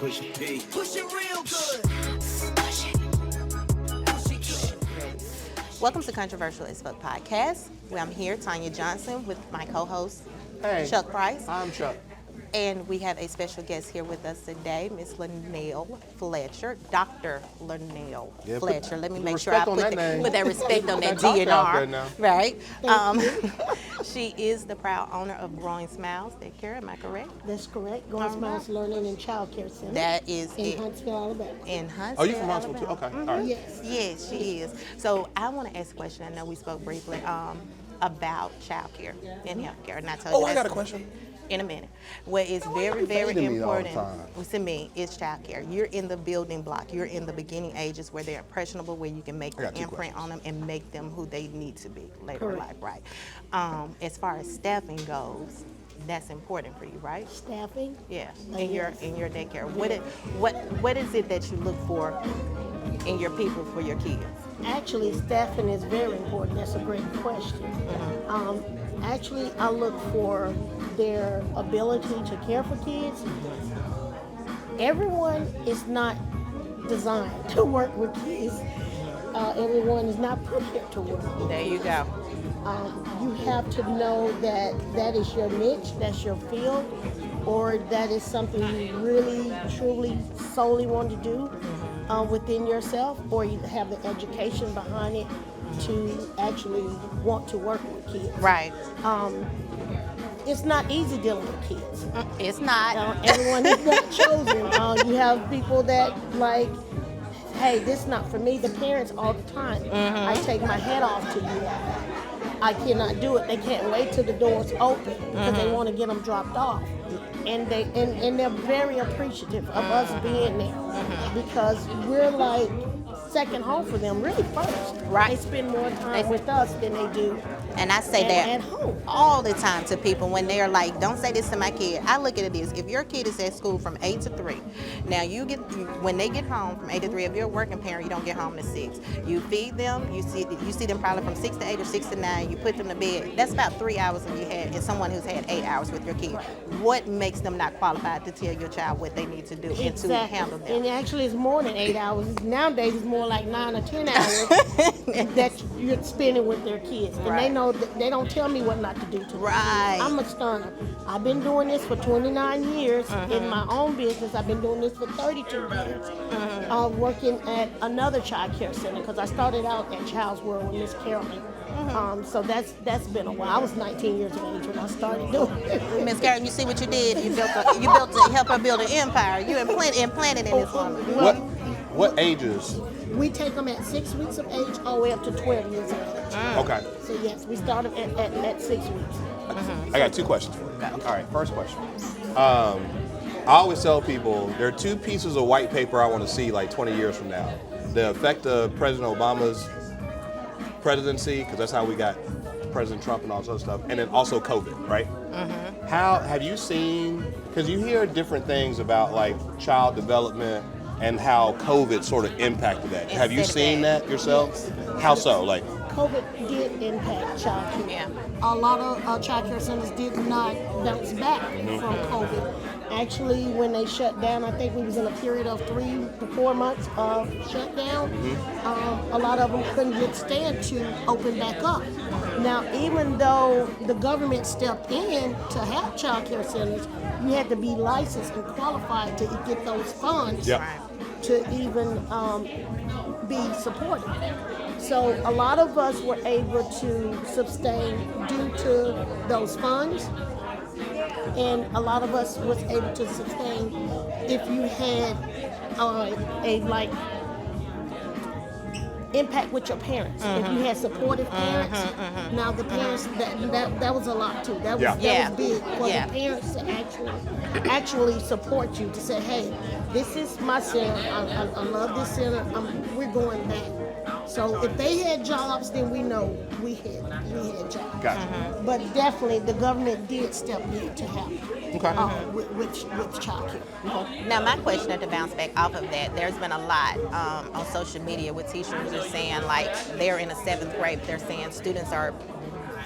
Push it, P. Push it real good. Welcome to Controversial as Fuck Podcast, where I'm here, Tanya Johnson, with my co-host, Chuck Price. I'm Chuck. And we have a special guest here with us today, Miss Lernail Fletcher, Dr. Lernail Fletcher. Let me make sure I put that respect on that DNR. Right. She is the proud owner of Growing Smiles Daycare. Am I correct? That's correct. Growing Smiles Learning and Child Care Center. That is in Huntsville, Alabama. In Huntsville. Oh, you from Huntsville too? Okay. All right. Yes. Yes, she is. So I want to ask a question. I know we spoke briefly about child care and health care. And I told you I got a question. In a minute. What is very, very important to me is child care. You're in the building block. You're in the beginning ages where they're impressionable, where you can make the imprint on them and make them who they need to be later in life, right? As far as staffing goes, that's important for you, right? Staffing? Yeah, in your daycare. What is it that you look for in your people for your kids? Actually, staffing is very important. That's a great question. Actually, I look for their ability to care for kids. Everyone is not designed to work with kids. Everyone is not put here to work. There you go. You have to know that that is your niche, that's your field, or that is something you really, truly, solely want to do within yourself, or you have the education behind it to actually want to work with kids. Right. It's not easy dealing with kids. It's not. Everyone is not chosen. You have people that like, hey, this is not for me. The parents all the time. I take my hat off to you. I cannot do it. They can't wait till the door's open because they want to get them dropped off. And they're very appreciative of us being there because we're like second home for them, really first. Right. They spend more time with us than they do. And I say that at home all the time to people when they're like, don't say this to my kid. I look at it as, if your kid is at school from 8 to 3, now when they get home from 8 to 3, if you're a working parent, you don't get home to 6. You feed them, you see them probably from 6 to 8 or 6 to 9, you put them to bed. That's about 3 hours that you had in someone who's had 8 hours with your kid. What makes them not qualified to tell your child what they need to do and to handle them? And actually it's more than 8 hours. Nowadays it's more like 9 or 10 hours that you're spending with their kids. And they know that they don't tell me what not to do to them. Right. I'm a stunner. I've been doing this for 29 years in my own business. I've been doing this for 32 years. Working at another child care center because I started out at Child's World with Miss Carolyn. So that's been a while. I was 19 years of age when I started doing it. Miss Carolyn, you see what you did? You built to help her build an empire. You implanted in this woman. What ages? We take them at 6 weeks of age all the way up to 12 years of age. Okay. So yes, we started at 6 weeks. I got 2 questions for you. All right, first question. I always tell people there are 2 pieces of white paper I want to see like 20 years from now. The effect of President Obama's presidency, because that's how we got President Trump and all this other stuff, and then also COVID, right? How have you seen, because you hear different things about like child development and how COVID sort of impacted that. Have you seen that yourself? Yes. How so? Like COVID did impact child care. Yeah. A lot of child care centers did not bounce back from COVID. Actually, when they shut down, I think we was in a period of 3 to 4 months of shutdown. A lot of them couldn't get stand to open back up. Now, even though the government stepped in to have child care centers, you had to be licensed and qualified to get those funds to even be supported. So a lot of us were able to sustain due to those funds, and a lot of us was able to sustain if you had a like impact with your parents. If you had supportive parents, now the parents that was a lot too. That was big for the parents to actually support you, to say, hey, this is my center. I love this center. We're going back. So if they had jobs, then we know we had jobs. Gotcha. But definitely the government did step in to help with child care. Now, my question to bounce back off of that, there's been a lot on social media with teachers just saying, like, they're in the 7th grade, they're saying students are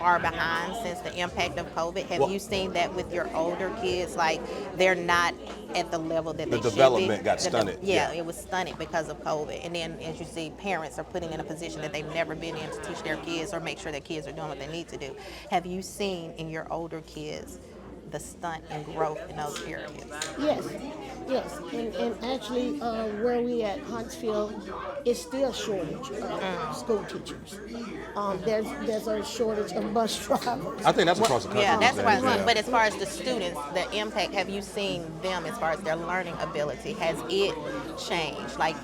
far behind since the impact of COVID. Have you seen that with your older kids? Like they're not at the level that they should be. The development got stunted. Yeah, it was stunted because of COVID. And then, as you see, parents are putting in a position that they've never been in to teach their kids or make sure their kids are doing what they need to do. Have you seen in your older kids the stunt and growth in those areas? Yes. And actually, where we at Huntsville, it's still a shortage of school teachers. There's a shortage of bus drivers. I think that's across the country. Yeah, that's these right. days, yeah. But as far as the students, the impact, have you seen them as far as their learning ability? Has it changed? Like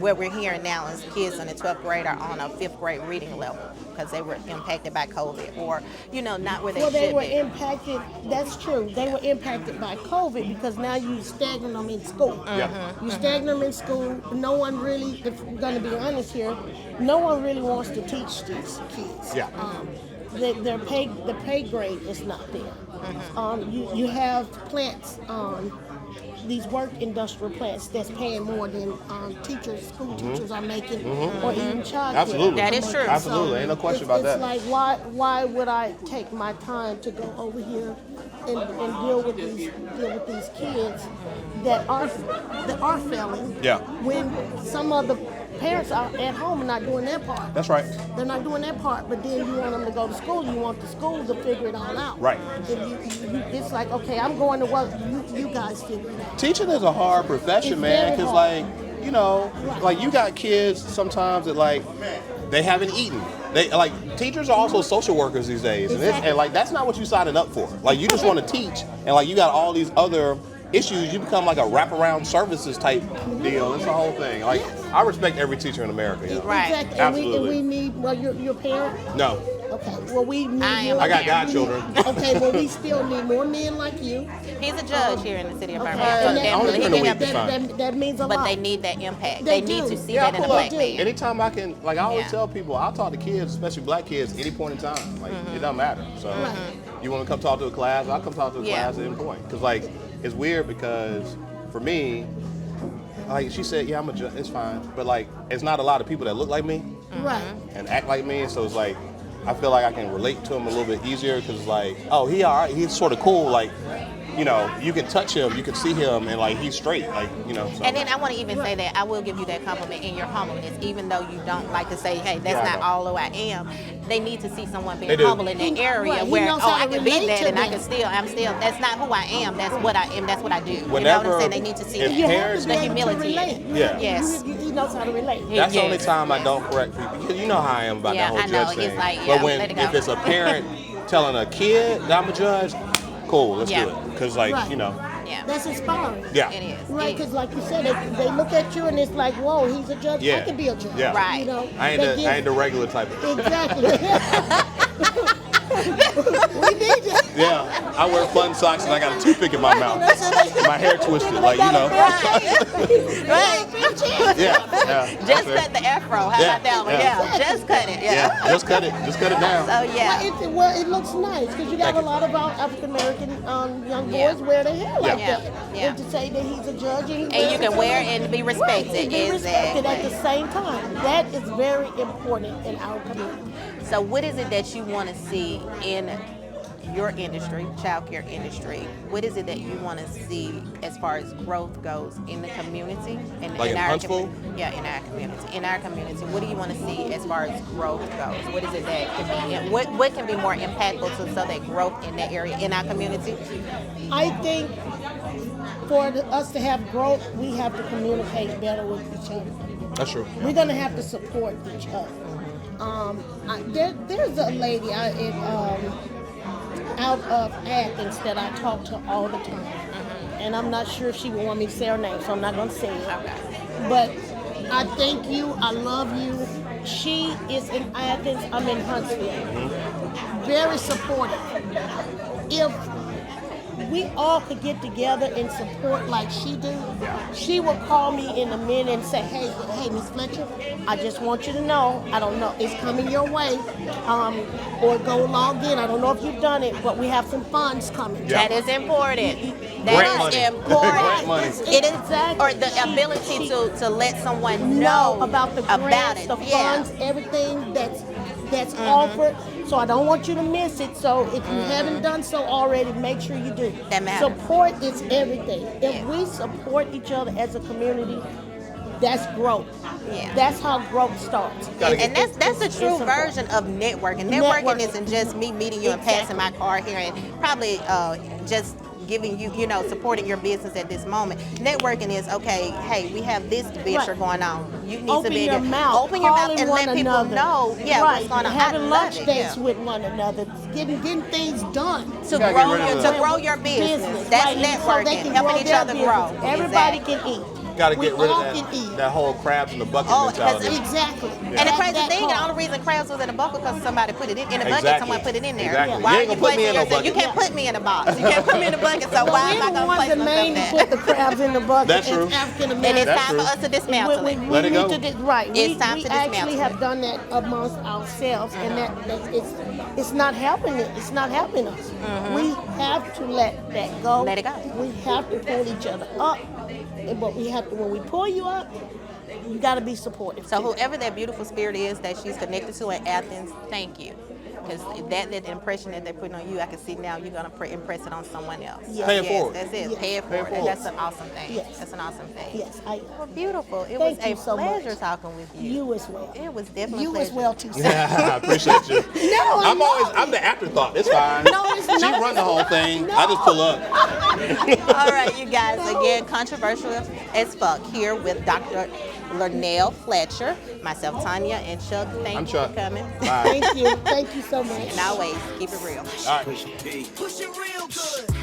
what we're hearing now is kids in the 12th grade are on a 5th grade reading level because they were impacted by COVID, or not where they should be. Well, they were impacted. That's true. They were impacted by COVID because now you stagnate them in school. Yeah. You stagnate them in school. No one really, if we're going to be honest here, no one really wants to teach these kids. Yeah. The pay grade is not there. You have plants, these work industrial plants that's paying more than school teachers are making, or even child care. Absolutely. That is true. Absolutely. Ain't no question about that. It's like, why would I take my time to go over here and deal with these kids that are failing? Yeah. When some of the parents are at home and not doing their part. That's right. They're not doing their part, but then you want them to go to school. You want the school to figure it all out. Right. It's like, okay, I'm going to work. You guys figure it out. Teaching is a hard profession, It's man, very because hard. like you got kids sometimes that like they haven't eaten. They like teachers are also social workers these days, Exactly. and like that's not what you signing up for. Like you just want to teach, and like you got all these other issues. You become like a wraparound services type deal. It's the whole thing. Like I respect every teacher in America. Right. Exactly. Absolutely. And we need, well, your parent? No, Okay. Well, we need I am more. a I got parent. godchildren. Okay. Well, we still need more men like you. He's a judge here in the city of Okay. Birmingham. So And I only definitely spend a he week can this have, time. that means a lot. but they need that impact. They They need do. to see Yeah, that in I a pull black up. man. Anytime I can, like I always Yeah. tell people, I'll talk to kids, especially black kids, any point in time. Like it doesn't matter. So you want to come talk to a class, I'll come talk to a Yeah. class at any point. Because like it's weird because for me, like she said, yeah, I'm a judge. It's fine, but like it's not a lot of people that look like me Right. and act like me. So it's like I feel like I can relate to him a little bit easier because like, oh, he all right, he's sort of cool. Like, you can touch him, you can see him, and like he's straight. Like, So. And then I want to even say that I will give you that compliment in your humbleness, even though you don't like to say, hey, that's Yeah, I not know. all who I am. They need to see someone They being do. humble in that area Right, he where, knows how I to can be relate that to and I them. can still, that's not who I am. That's what I am. That's what I do. You know what Whenever- I'm saying? They need to see if that. You have parents- to be The able to humility in relate. it. Yeah. Yes. He knows how to relate. That's the Yes. only time I don't correct people. Because you know how I am about Yeah, that whole I know. judge It's thing. like, yeah, but when let it go. if it's a parent telling a kid that I'm a judge, cool, let's Yeah. do it. Because like Right. Yeah. That's inspiring. yeah, It is. Right, It is. because like you said, they look at you and it's like, whoa, he's a judge. Yeah. I could be a judge. Yeah. Right. You know, I ain't the regular type of. Exactly. We need you. Yeah, I wear fun socks and I got a toothpick in my mouth. My hair twisted, like Right. Yeah. Just cut the afro. How Yeah, about that one? yeah. Yeah. Just cut it. Yeah. Yeah, just cut it down. So yeah. Well, it looks nice because you got a lot of our African American young boys wear their hair like Yeah. that. Yeah. And to say that he's a judge and, And you can wear it and be respected. Right, and be respected at the Exactly. same time. That is very important in our community. So what is it that you want to see in your industry, childcare industry? What is it that you want to see as far as growth goes in the community? Like in our Huntsville? Yeah, in our community. In our community, what do you want to see as far as growth goes? What is it that can be? And what can be more impactful to so that growth in that area in our community? I think for us to have growth, we have to communicate better with each other. That's true. We're gonna have to support each other. There's a lady out of Athens that I talk to all the time, and I'm not sure if she would want me to say her name, so I'm not gonna say it. But I thank you. I love you. She is in Athens. I'm in Huntsville. Very supportive. If we all could get together and support like she do, she will call me in a minute and say, hey, Miss Fletcher, I just want you to know, I don't know, it's coming your way, or go log in. I don't know if you've done it, but we have some funds coming. That is important. Grant That money. is important. Grant money. It is, Exactly. or the ability She- to let someone know know about the grants, it. the Yeah. funds, everything that's offered. So I don't want you to miss it. So if you haven't done so already, make sure you do. That matters. Support is everything. If we support each other as a community, that's growth. Yeah. That's how growth starts. And that's the It's true important. version of networking. Networking isn't just me meeting you and passing my card here and probably just giving you, supporting your business at this moment. Networking is, okay, hey, we have this venture going on. You need Open to be your mouth, open your mouth calling and one let people another. know, right. what's going on. Having I lunch love it, dates with one another, getting things done. To gotta grow get rid of to the- grow your business. That's right, so they networking, can helping grow each their other business. grow. Everybody Exactly. can eat. Got to We get rid all of can eat. that whole crabs in the bucket Oh, 'cause mentality. Exactly. And the crazy thing, the only reason crabs was in a bucket because somebody put it in a bucket. Exactly. Someone put it in there. Exactly. Why You are ain't you gonna put me placing in no yourself? You bucket. can't put me in a box. You can't put me in a bucket. So But why we're am I the going to ones place that myself mainly there? put the crabs in the bucket. That's true. It's African And it's American. That's time true. for us to dismantle we, it. Let it go. Right. It's time we to actually dismantle have it. done that amongst ourselves, and that it's not helping it. It's not helping us. We have to let that go. Let it go. We have to pull each other up, but we have to. When we pull you up, you got to be supportive. So too. whoever that beautiful spirit is that she's connected to in Athens, thank you. Because that impression that they're putting on you, I can see now you're going to impress it on someone else. Yes. Pay it forward. That's it. Yes. Pay it Pay it forward. forward. That's an awesome thing. Yes. That's an awesome thing. Yes, Well, beautiful. It Thank was a you so pleasure much. talking with you. You as well. It was definitely You a as pleasure. well too. I appreciate you. No, I'm the afterthought. It's fine. No, it's She not. run the whole thing. I just pull up. All right, you guys. Again, controversial as fuck here with Dr. Lernail Fletcher, myself, Tanya, and Chuck. Thank I'm you Chuck. for coming. Bye. Thank you. Thank you so much. And always keep it real. All right. Push it real good.